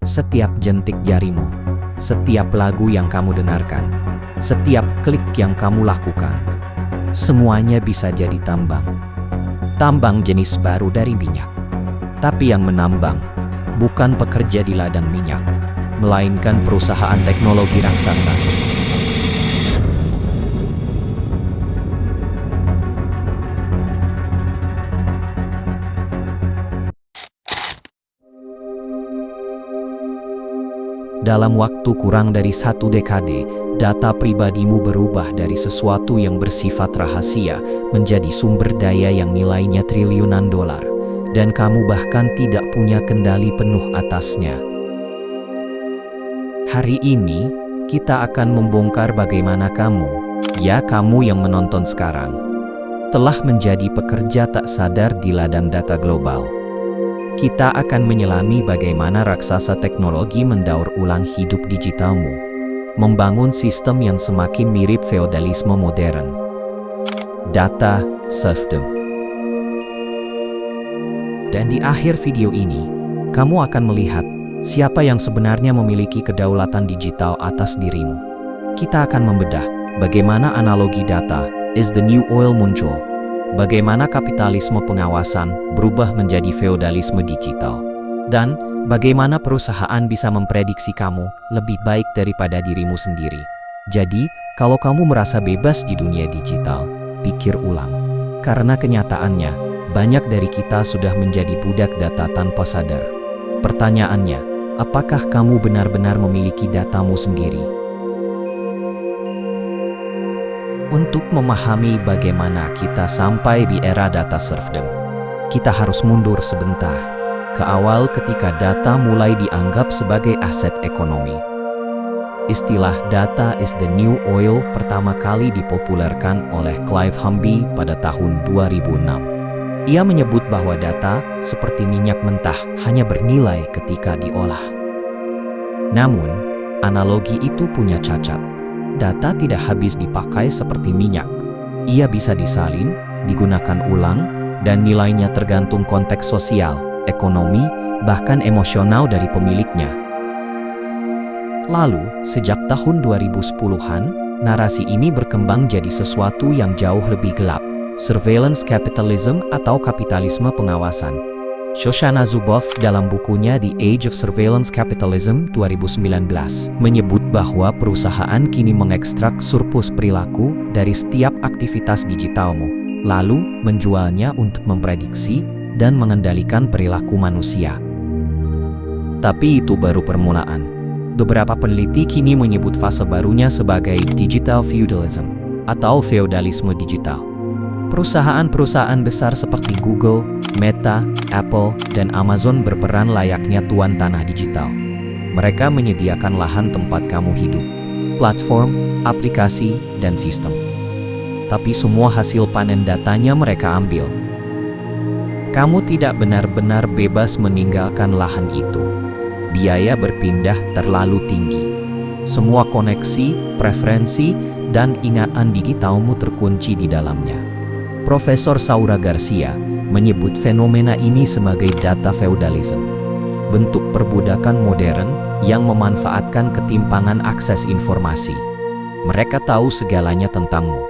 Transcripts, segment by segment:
Setiap jentik jarimu, setiap lagu yang kamu dengarkan, setiap klik yang kamu lakukan, semuanya bisa jadi tambang. Tambang jenis baru dari minyak. Tapi yang menambang bukan pekerja di ladang minyak, melainkan perusahaan teknologi raksasa. Dalam waktu kurang dari 1 dekade, data pribadimu berubah dari sesuatu yang bersifat rahasia menjadi sumber daya yang nilainya triliunan dolar, dan kamu bahkan tidak punya kendali penuh atasnya. Hari ini, kita akan membongkar bagaimana kamu yang menonton sekarang, telah menjadi pekerja tak sadar di ladang data global. Kita akan menyelami bagaimana raksasa teknologi mendaur ulang hidup digitalmu, membangun sistem yang semakin mirip feodalisme modern. Data serfdom. Dan di akhir video ini, kamu akan melihat siapa yang sebenarnya memiliki kedaulatan digital atas dirimu. Kita akan membedah bagaimana analogi data is the new oil muncul. Bagaimana kapitalisme pengawasan berubah menjadi feodalisme digital, dan bagaimana perusahaan bisa memprediksi kamu lebih baik daripada dirimu sendiri. Jadi, kalau kamu merasa bebas di dunia digital, pikir ulang. Karena kenyataannya, banyak dari kita sudah menjadi budak data tanpa sadar. Pertanyaannya, apakah kamu benar-benar memiliki datamu sendiri? Untuk memahami bagaimana kita sampai di era data serfdom, kita harus mundur sebentar ke awal ketika data mulai dianggap sebagai aset ekonomi. Istilah data is the new oil pertama kali dipopulerkan oleh Clive Humby pada tahun 2006. Ia menyebut bahwa data, seperti minyak mentah, hanya bernilai ketika diolah. Namun, analogi itu punya cacat. Data tidak habis dipakai seperti minyak. Ia bisa disalin, digunakan ulang, dan nilainya tergantung konteks sosial, ekonomi, bahkan emosional dari pemiliknya. Lalu, sejak tahun 2010-an, narasi ini berkembang jadi sesuatu yang jauh lebih gelap. Surveillance capitalism atau kapitalisme pengawasan. Shoshana Zuboff dalam bukunya The Age of Surveillance Capitalism 2019 menyebut bahwa perusahaan kini mengekstrak surplus perilaku dari setiap aktivitas digitalmu, lalu menjualnya untuk memprediksi dan mengendalikan perilaku manusia. Tapi itu baru permulaan. Beberapa peneliti kini menyebut fase barunya sebagai digital feudalism atau feodalisme digital. Perusahaan-perusahaan besar seperti Google, Meta, Apple, dan Amazon berperan layaknya tuan tanah digital. Mereka menyediakan lahan tempat kamu hidup, platform, aplikasi, dan sistem. Tapi semua hasil panen datanya mereka ambil. Kamu tidak benar-benar bebas meninggalkan lahan itu. Biaya berpindah terlalu tinggi. Semua koneksi, preferensi, dan ingatan digitalmu terkunci di dalamnya. Profesor Saura Garcia menyebut fenomena ini sebagai data feudalism, bentuk perbudakan modern yang memanfaatkan ketimpangan akses informasi. Mereka tahu segalanya tentangmu,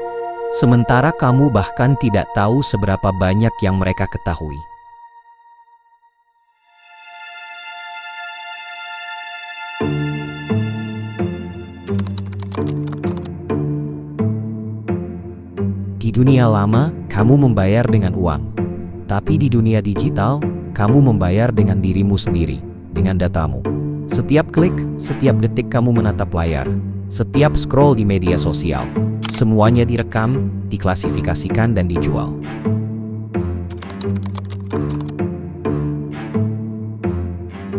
sementara kamu bahkan tidak tahu seberapa banyak yang mereka ketahui. Di dunia lama, kamu membayar dengan uang. Tapi di dunia digital, kamu membayar dengan dirimu sendiri, dengan datamu. Setiap klik, setiap detik kamu menatap layar, setiap scroll di media sosial, semuanya direkam, diklasifikasikan, dan dijual.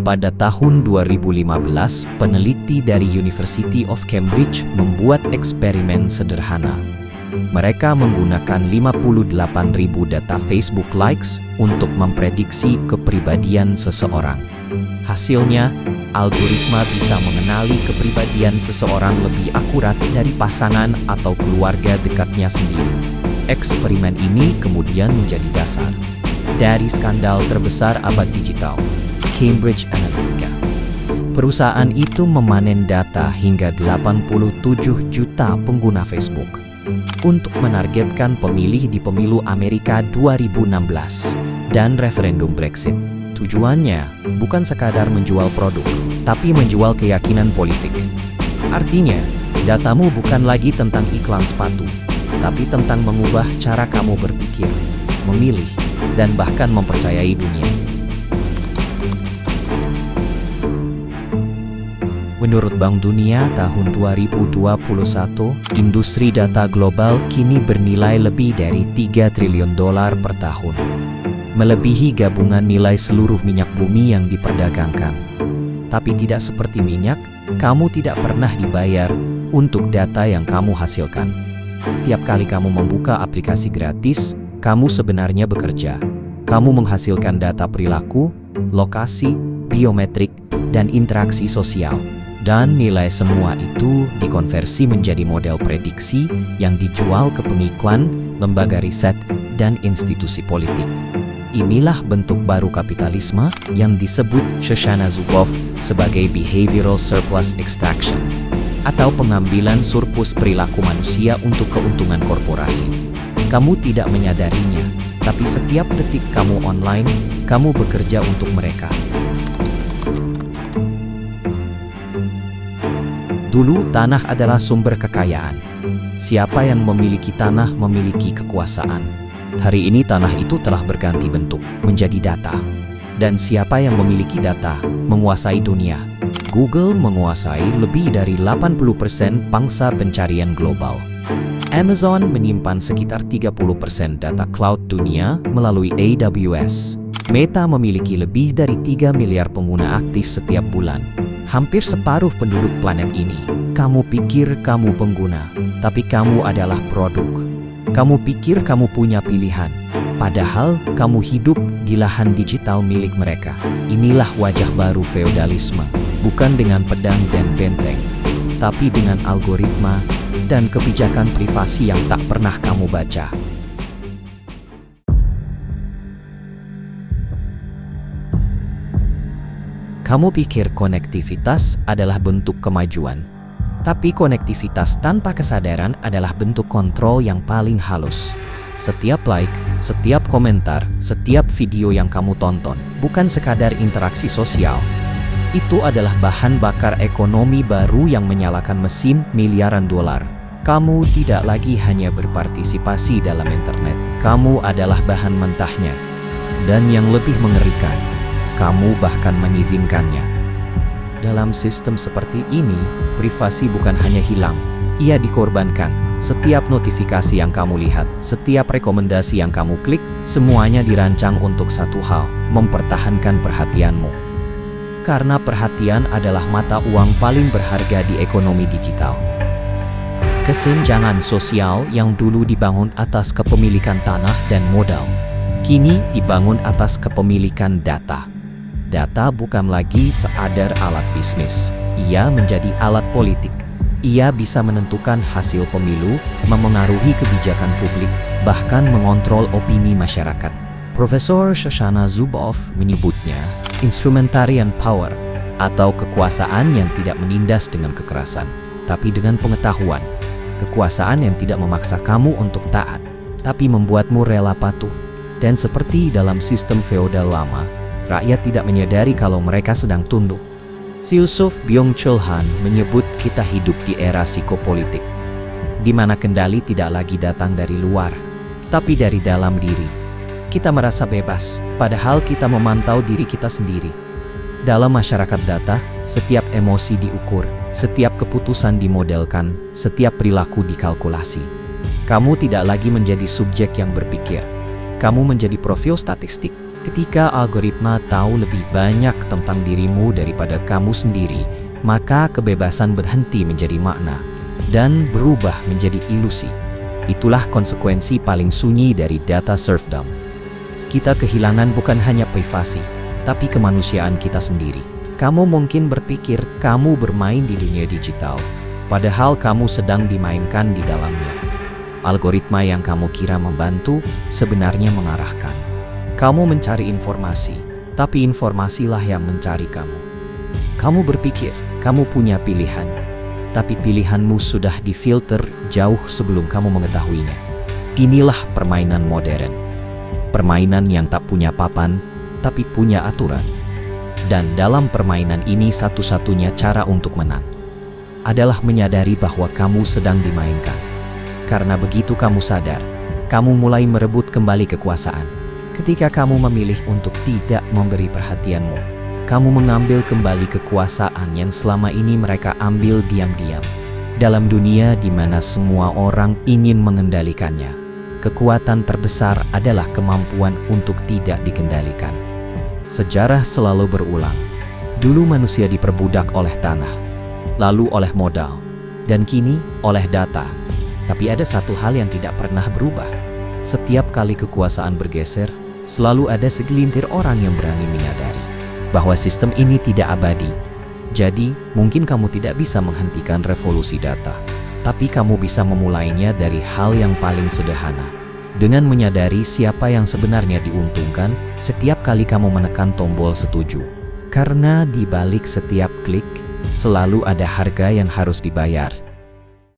Pada tahun 2015, peneliti dari University of Cambridge membuat eksperimen sederhana. Mereka menggunakan 58.000 data Facebook likes untuk memprediksi kepribadian seseorang. Hasilnya, algoritma bisa mengenali kepribadian seseorang lebih akurat dari pasangan atau keluarga dekatnya sendiri. Eksperimen ini kemudian menjadi dasar dari skandal terbesar abad digital, Cambridge Analytica. Perusahaan itu memanen data hingga 87 juta pengguna Facebook untuk menargetkan pemilih di pemilu Amerika 2016 dan referendum Brexit. Tujuannya bukan sekadar menjual produk, tapi menjual keyakinan politik. Artinya, datamu bukan lagi tentang iklan sepatu, tapi tentang mengubah cara kamu berpikir, memilih, dan bahkan mempercayai dunia. Menurut Bank Dunia tahun 2021, industri data global kini bernilai lebih dari $3 triliun per tahun, melebihi gabungan nilai seluruh minyak bumi yang diperdagangkan. Tapi tidak seperti minyak, kamu tidak pernah dibayar untuk data yang kamu hasilkan. Setiap kali kamu membuka aplikasi gratis, kamu sebenarnya bekerja. Kamu menghasilkan data perilaku, lokasi, biometrik, dan interaksi sosial. Dan nilai semua itu dikonversi menjadi model prediksi yang dijual ke pengiklan, lembaga riset, dan institusi politik. Inilah bentuk baru kapitalisme yang disebut Shoshana Zuboff sebagai behavioral surplus extraction, atau pengambilan surplus perilaku manusia untuk keuntungan korporasi. Kamu tidak menyadarinya, tapi setiap detik kamu online, kamu bekerja untuk mereka. Dulu, tanah adalah sumber kekayaan. Siapa yang memiliki tanah memiliki kekuasaan. Hari ini tanah itu telah berganti bentuk menjadi data. Dan siapa yang memiliki data menguasai dunia. Google menguasai lebih dari 80% pangsa pencarian global. Amazon menyimpan sekitar 30% data cloud dunia melalui AWS. Meta memiliki lebih dari 3 miliar pengguna aktif setiap bulan. Hampir separuh penduduk planet ini. Kamu pikir kamu pengguna, tapi kamu adalah produk. Kamu pikir kamu punya pilihan, padahal kamu hidup di lahan digital milik mereka. Inilah wajah baru feodalisme, bukan dengan pedang dan benteng, tapi dengan algoritma dan kebijakan privasi yang tak pernah kamu baca. Kamu pikir konektivitas adalah bentuk kemajuan, tapi konektivitas tanpa kesadaran adalah bentuk kontrol yang paling halus. Setiap like, setiap komentar, setiap video yang kamu tonton, bukan sekadar interaksi sosial. Itu adalah bahan bakar ekonomi baru yang menyalakan mesin miliaran dolar. Kamu tidak lagi hanya berpartisipasi dalam internet, kamu adalah bahan mentahnya. Dan yang lebih mengerikan, kamu bahkan mengizinkannya. Dalam sistem seperti ini, privasi bukan hanya hilang, ia dikorbankan. Setiap notifikasi yang kamu lihat, setiap rekomendasi yang kamu klik, semuanya dirancang untuk satu hal, mempertahankan perhatianmu. Karena perhatian adalah mata uang paling berharga di ekonomi digital. Kesenjangan sosial yang dulu dibangun atas kepemilikan tanah dan modal, kini dibangun atas kepemilikan data. Data bukan lagi sekadar alat bisnis, ia menjadi alat politik. Ia bisa menentukan hasil pemilu, memengaruhi kebijakan publik, bahkan mengontrol opini masyarakat. Profesor Shoshana Zuboff menyebutnya instrumentarian power, atau kekuasaan yang tidak menindas dengan kekerasan, tapi dengan pengetahuan. Kekuasaan yang tidak memaksa kamu untuk taat, tapi membuatmu rela patuh. Dan seperti dalam sistem feodal lama, rakyat tidak menyadari kalau mereka sedang tunduk. Yusuf Byung-Chul Han menyebut kita hidup di era psikopolitik, di mana kendali tidak lagi datang dari luar, tapi dari dalam diri. Kita merasa bebas, padahal kita memantau diri kita sendiri. Dalam masyarakat data, setiap emosi diukur, setiap keputusan dimodelkan, setiap perilaku dikalkulasi. Kamu tidak lagi menjadi subjek yang berpikir. Kamu menjadi profil statistik. Ketika algoritma tahu lebih banyak tentang dirimu daripada kamu sendiri, maka kebebasan berhenti menjadi makna dan berubah menjadi ilusi. Itulah konsekuensi paling sunyi dari data serfdom. Kita kehilangan bukan hanya privasi, tapi kemanusiaan kita sendiri. Kamu mungkin berpikir kamu bermain di dunia digital, padahal kamu sedang dimainkan di dalamnya. Algoritma yang kamu kira membantu sebenarnya mengarahkan. Kamu mencari informasi, tapi informasilah yang mencari kamu. Kamu berpikir kamu punya pilihan, tapi pilihanmu sudah difilter jauh sebelum kamu mengetahuinya. Inilah permainan modern. Permainan yang tak punya papan, tapi punya aturan. Dan dalam permainan ini satu-satunya cara untuk menang adalah menyadari bahwa kamu sedang dimainkan. Karena begitu kamu sadar, kamu mulai merebut kembali kekuasaan. Ketika kamu memilih untuk tidak memberi perhatianmu, kamu mengambil kembali kekuasaan yang selama ini mereka ambil diam-diam. Dalam dunia di mana semua orang ingin mengendalikannya, kekuatan terbesar adalah kemampuan untuk tidak dikendalikan. Sejarah selalu berulang. Dulu manusia diperbudak oleh tanah, lalu oleh modal, dan kini oleh data. Tapi ada satu hal yang tidak pernah berubah. Setiap kali kekuasaan bergeser, selalu ada segelintir orang yang berani menyadari bahwa sistem ini tidak abadi. Jadi, mungkin kamu tidak bisa menghentikan revolusi data, tapi kamu bisa memulainya dari hal yang paling sederhana. Dengan menyadari siapa yang sebenarnya diuntungkan setiap kali kamu menekan tombol setuju. Karena di balik setiap klik, selalu ada harga yang harus dibayar.